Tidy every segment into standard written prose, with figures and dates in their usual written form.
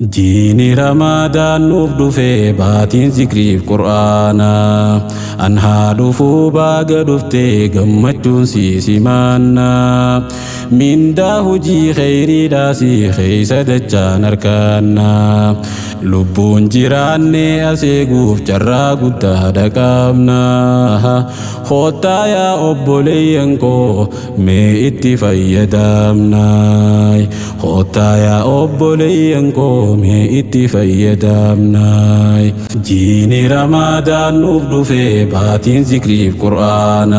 جيني رمضان نفدفي باتين ذكري القرآن أنها دفو باقا دفتي قمتون سيسي مانا من داه جي خيري داسي خيسة دجان أركانا لبون جيراني أسيقوف جرا قد دقامنا خوتا يا أبولي ينكو مي اتفايا دامنا خوتا يا أبولي ينكو مي اتفايا دامنا جيني رمضان نفدفي باتين ذكري القرآن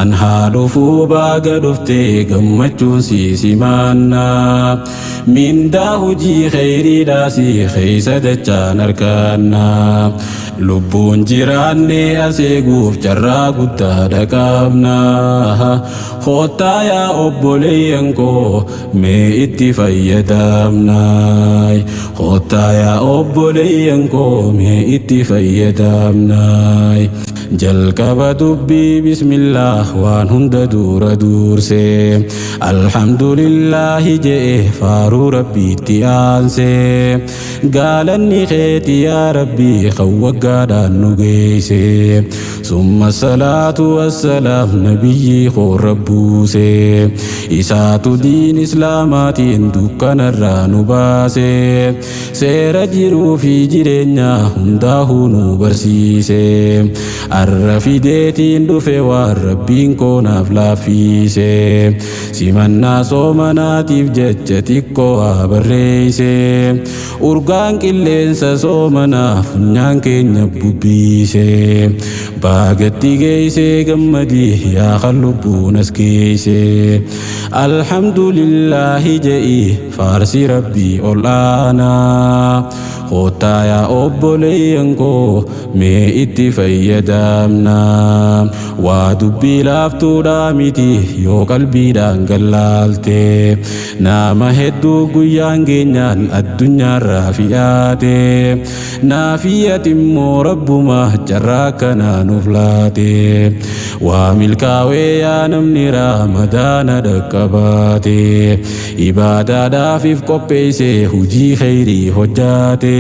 أنها دفو باقا دفتي قمتون سيسي مانا من داه جي خيري داسي خيسة دجان أركانا لبون جيراني أسيقوف جرا قد دقامنا خوتا يا أبولي ينكو مي اتفايا دامنا خوتا يا أبولي ينكو مي اتفايا دامنا jalqaba dubbii bismillah waan hunda dura dursee alhamdulillahi je'e faaruu rabbiitti aansee gaalanni keeti yaa rabbii kan waggaadhaan nu geeyse summa salaatu wassalaam nabiyyi koon rabbuusee isaatu diin islaamaatiin dukkanarraa nu baasee seera jiruu fi jireenya hundaahuu nu barsiisee arrafideetiin dhufe waan rabbiin koonaaf laaffise simannaa soomanaatiif jecha xiqqoo haa barreeyse urgaan qilleensa soomanaaf funyaan keenya bubbiise baagatti geeyse gammadii yaa kan lubbuun as geeyse alhamdulillahi je'i faarsi rabbii ol aanaa خوتا يا أبولينكو مي اتفايدامنا ودبي لافتو دامتي يو قلبي دانقلالتي ناما هدو قيان جنان الدنيا رافياتي نافية مو رب ما جراكنا نفلاتي وملكاوي يا نمني رمضان دكباتي إبادة دافف قبيسي هجي خيري هجاتي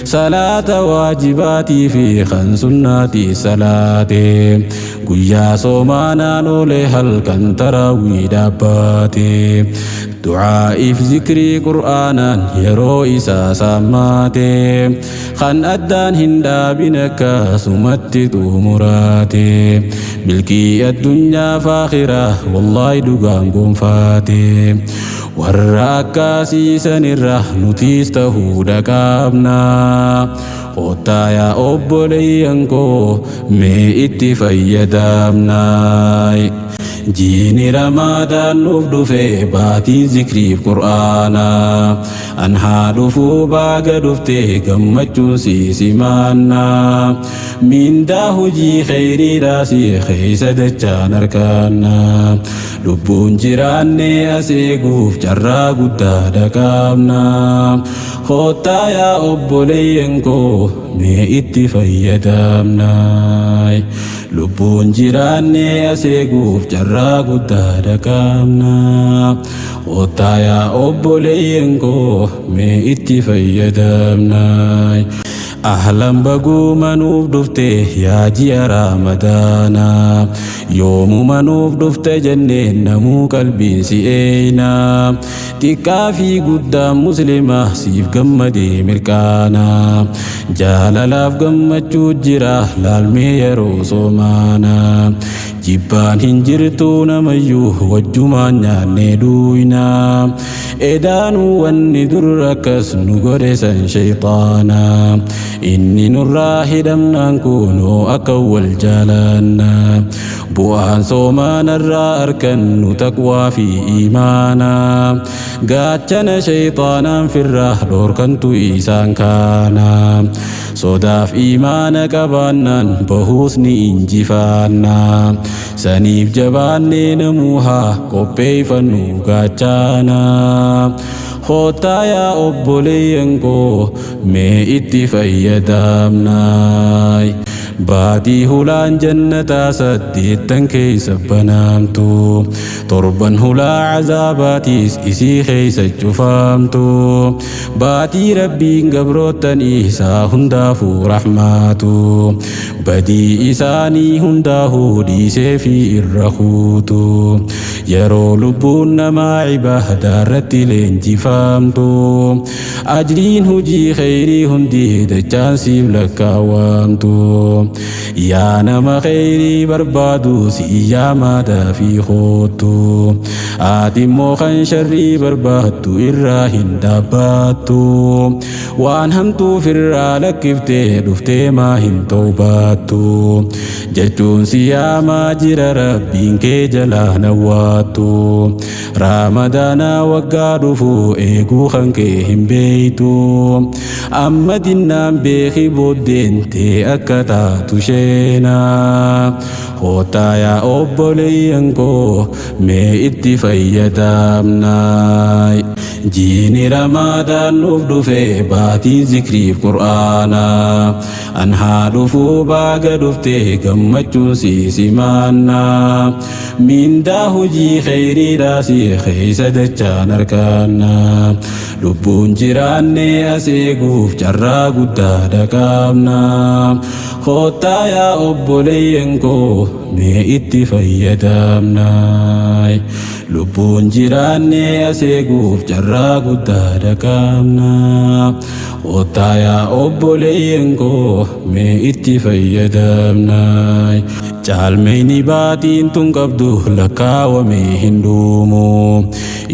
صلاة واجباتي في خن سناتي صلاتي قيا صومانا نولي هل كان تراوي داباتي دعائي في ذكري قرآنا يرو إسا ساماتي خان أدان هندا بنكا سمتت مراتي ملكي الدنيا فاخرة والله دقان قنفاتي والراكاسي سنرة نتيسته دقابنا خوتا يا أبولينكو مي اتفايدامنا جيني رمضان نفدفي باتي ذكري القرآن أنها دفو باقا دفتي قمتون سيسي مانا من داه جي خيري راسي خيسة دجان أركانا لبون جيراني أسيقوف جرا قد دقامنا خوتا يا أبولينكو مي اتفايدامنا لبون جيراني أسيقوف جرا قد دقامنا خوتا يا أبولينكو مي اتفايدامنا أهلا بقو منوف دفته يا جي رمضانا يوم منوف دفته جنين نمو قلبي سيئينا تكافي قدام مسلمة سيف قمدي مركانا جاللاف قمتشو جراه لالمي يرو صومانا جبان هنجرتو نميوه وجمان ناني دوينا إدانو واني دركس نغرسا شيطانا إني نراه دمنا نكونو أكوال جالانا بوان صومان الراركن تقوى في إيمانا قاتنا شيطانا في الراه لوركنتو إيسان كانا صداف إيمانك بانا بهوسني إنجفانا سنيف جباني نموها قبي فنو قاتانا خوتا يا أبولينكو مي اتفايدامنا baatii hulaan jannataa saddeettan keeysa banaamtu torban hulaa cazaabaatiis isii keeysa cufaamtu baatii rabbiin gabroottan isaa hundaafuu rahmaatu badii isaanii hundaafuu dhiisee fi irra kuutu yeroo lubbuun namaa cibaadaa irratti leenjifaamtu ajriin hujii kheyrii hundi dachaan siif lakkaawamtu yaa nama kheyrii barbaadu si iyyaamaa fi kootu atimmoo kan sharrii barbaaddu irraa hin dhaabbattu waan hamtuuf irraa lakkiftee dhuftee maa hin tawbaattu jechuun si yaamaa jira rabbiin kee jalaa nawwaattu raamadaana waggaa dhufu eeguu kan kee hin beeytu amma dinnaan beeki booddeen tee akka taatu sheenaa kootaa yaa obboleeyyan koo mee itti fayyadamnaa jiini ramadaan nuuf dhufe baatiin zikriif qur'aanaa an haa dhufuu baaga dhufte gammachuun si simaannaa mindaa hujii kheyriidhaas keeysa dachaan argannaa lubbuun jiraanne as eeguuf carraa guddaa dhaqabnaa kootaa yaa obboleeyyan koo mee itti fayyadamnaa lubbuun jiraanne as eeguuf carraa guddaa dhaqabnaa kootaa yaa obboleeyyan koo mee itti fayyadamnaa caalmeyni baatiin tun qabdu lakkaawame hin dhuumu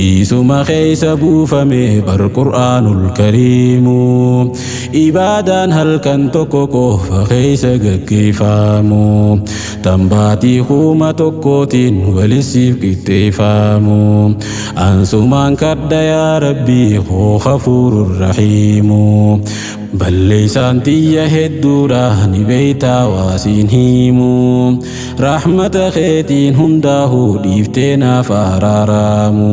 isuma keeysa buufame bar qur'aanul kariimu ibaadaan halkan tokko qofa keeysa gaggeeffamu tan baatii kuma tokkootiin walisiif qixxeeffamu ansumaan kadha yaa rabbii koo hafuurur rahiimu balleeysaan tiyya hedduudha ni beeytaa waasiin himu rahmata keetiin hundaahuu dhiiftee naaf araaramu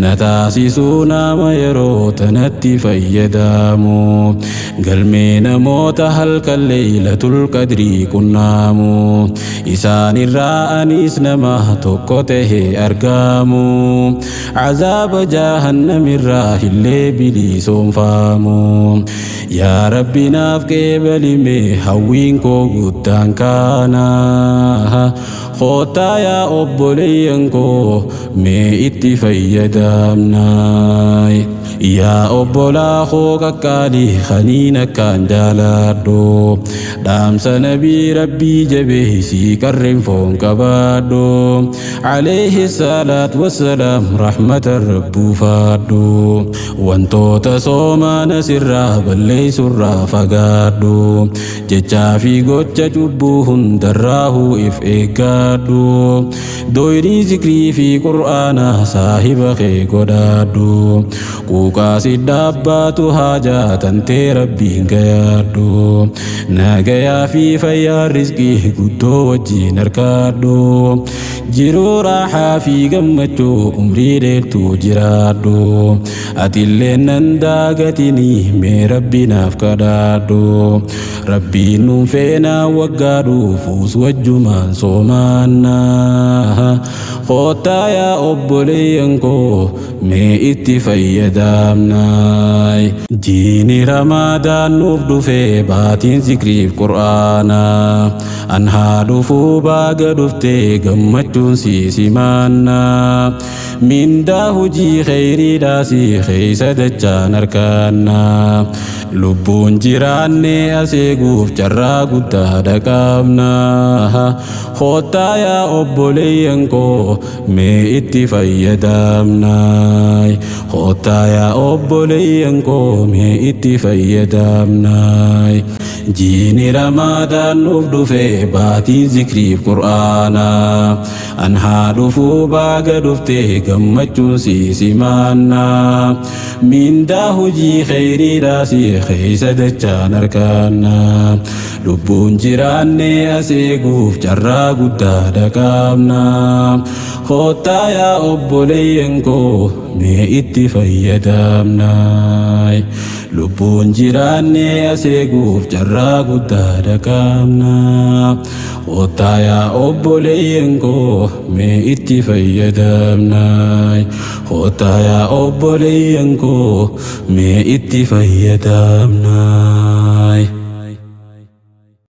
na taasisuu nama yeroo tanatti fayyadamu galmee namoota halkan leeylatul qadrii qunnaamu isaan irraa anis nama tokko tahee argamu cazaaba jahannamirraa hillee bilisoomfaamu yaa rabbi naaf qeebalime hawwiin koo guddaan kaana kootaa yaa obboleeyyan koo mee itti fayyadamnaa yaa obbolaa koo qaqqaalii kaniin akkaan jaaladhu dhaamsa nabii rabbii jabeeysii qarreen foon qabaadhu alayhi salaat wassalaam rahmatan rabbuu faadhu wantoota soomaana sirraa balleeysurraa fagaadhu jechaa fi gocha cubbuu hundarraahuu if eeggadhu doyrii zikrii fi qur'aana saahiba kee godhaadhu quuqaasi dhaabbaatu haajaa tantee rabbiin gayaadhu nagayaa fi fayyaa rizqii guddoo wajjiin harkaadhu jiruu raaxaa fi gammachuu umrii dheertuu jiraadhu atillee nan daagatinii mee rabbi naaf kadhaadhu rabbiin nuun feenaa waggaa dhufuus wajjumaan soomaannaa kootaa yaa obboleeyyan koo mee itti fayyadamnaa jiini ramadaan nuuf dhufe baatiin zikriif qur'aanaa an haa dhufuu baaga dhufte gammachuun si simaannaa mindaa hujii kheyriidhaas keeysa dachaan argannaa lubbuun jiraanne as eeguuf carraa guddaa dhaqabnaa kootaa yaa obboleeyyan koo mee itti fayyadamnaa kootaa yaa obboleeyyan koo mee itti fayyadamnaa jiini ramadaan nuuf dhufe baatiin zikriif qur'aanaa an haa dhufuu baaga dhufte gammachuun si simaannaa mindaa hujii kheyriidhaas keeysa dachaan argannaa lubbuun jiraanne as eeguuf carraa guddaa dhaqabnaa kootaa yaa obboleeyyan koo mee itti fayyadamnaa lubbuun jiraanne aseeguuf carraa guddaadha qabna. Kottaa yaa obboleeyyan koo mee itti fayyadamna. Kottaa yaa obboleeyyan koo mee itti fayyadamna.